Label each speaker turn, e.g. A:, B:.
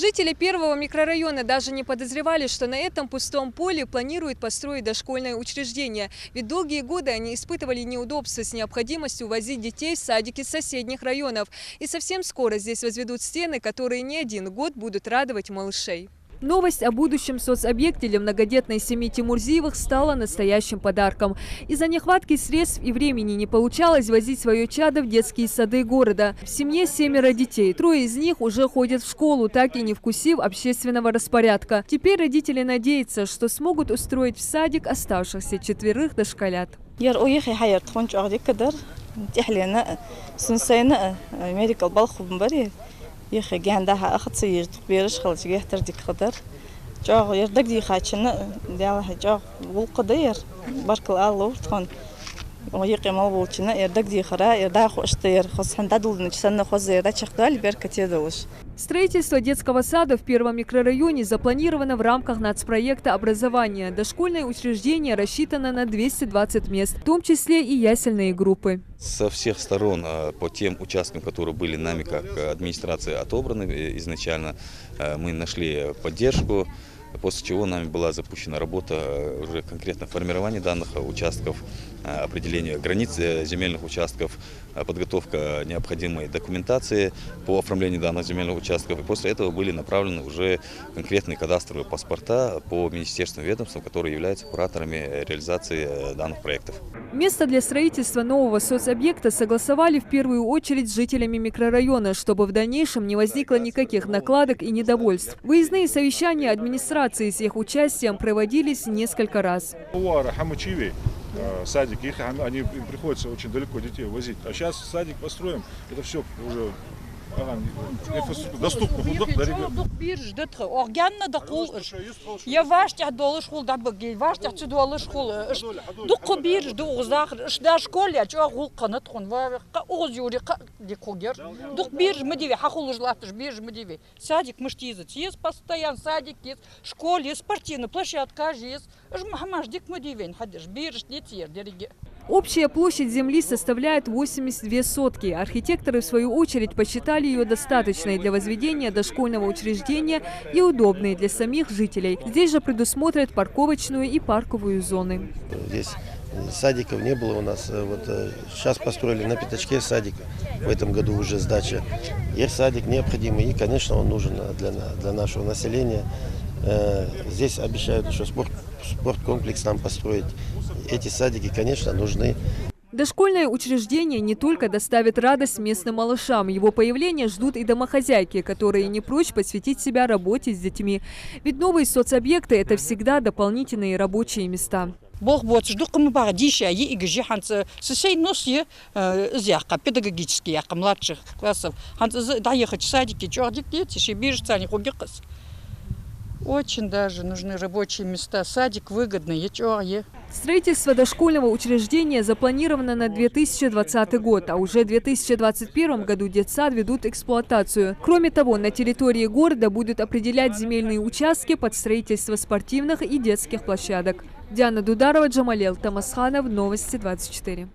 A: Жители первого микрорайона даже не подозревали, что на этом пустом поле планируют построить дошкольное учреждение. Ведь долгие годы они испытывали неудобства с необходимостью возить детей в садики соседних районов. И совсем скоро здесь возведут стены, которые не один год будут радовать малышей. Новость о будущем соцобъекте для многодетной семьи Тимурзиевых стала настоящим подарком. Из-за нехватки средств и времени не получалось возить свое чадо в детские сады города. В семье 7 детей. 3 из них уже ходят в школу, так и не вкусив общественного распорядка. Теперь родители надеются, что смогут устроить в садик оставшихся 4 дошколят.
B: يخي عندها أخذ سير تقبيرش خلص يحتر ديك خضر جاء يردك دي خاتشنا ديالها جاء والقدير بارك الله تكون ويقي ما بولشنا يردك دي خرا يردا خوشتير خص حندادل نجسنا خص يردا чахдали беркатедовш.
A: Строительство детского сада в первом микрорайоне запланировано в рамках нацпроекта образования. Дошкольное учреждение рассчитано на 220 мест, в том числе и ясельные группы.
C: Со всех сторон по тем участкам, которые были нами как администрации отобраны изначально, мы нашли поддержку, после чего нами была запущена работа уже конкретно формирования данных участков, определение границ земельных участков, подготовка необходимой документации по оформлению данных земельных участков. И после этого были направлены уже конкретные кадастровые паспорта по министерственным ведомствам, которые являются кураторами реализации данных проектов.
A: Место для строительства нового соцобъекта согласовали в первую очередь с жителями микрорайона, чтобы в дальнейшем не возникло никаких накладок и недовольств. Выездные совещания администрации с их участием проводились несколько раз.
D: Садик, им приходится очень далеко детей возить. А сейчас садик построим, это все уже доступно.
E: Я ваш доллар школ да бгил, ваш доллар школ. Дук бир ду да школе, а гул канат хон ва оз юри дикогер. Дук бир мдиви хахул жлатыш бир мдиви. Садик мыштизыч, есть постоянно садик, есть школе, есть спортивная площадка, есть. Жмахмаш дик мдивен, хадиш бир детей дерги.
A: Общая площадь земли составляет 82 сотки. Архитекторы, в свою очередь, посчитали ее достаточной для возведения дошкольного учреждения и удобной для самих жителей. Здесь же предусмотрят парковочную и парковую зоны.
F: Здесь садиков не было у нас. Вот сейчас построили на Пятачке садик. В этом году уже сдача. Есть садик необходимый и, конечно, он нужен для нашего населения. Здесь обещают еще спорткомплекс нам построить. Эти садики, конечно, нужны.
A: Дошкольное учреждение не только доставит радость местным малышам. Его появление ждут и домохозяйки, которые не прочь посвятить себя работе с детьми. Ведь новые соцобъекты – это всегда дополнительные рабочие места.
E: Бог вот ждут мы богадища, и гжи ханцы сей носи зяка педагогические младших классов. Ханцы доехать в садики, чёрдик дети, шибиржцы, они хубикас. Очень даже нужны рабочие места. Садик выгодный,
A: Строительство дошкольного учреждения запланировано на 2020 год, а уже в 2021 году детсад ведут эксплуатацию. Кроме того, на территории города будут определять земельные участки под строительство спортивных и детских площадок. Диана Дударова, Джамалел Тамасханов, Новости 24.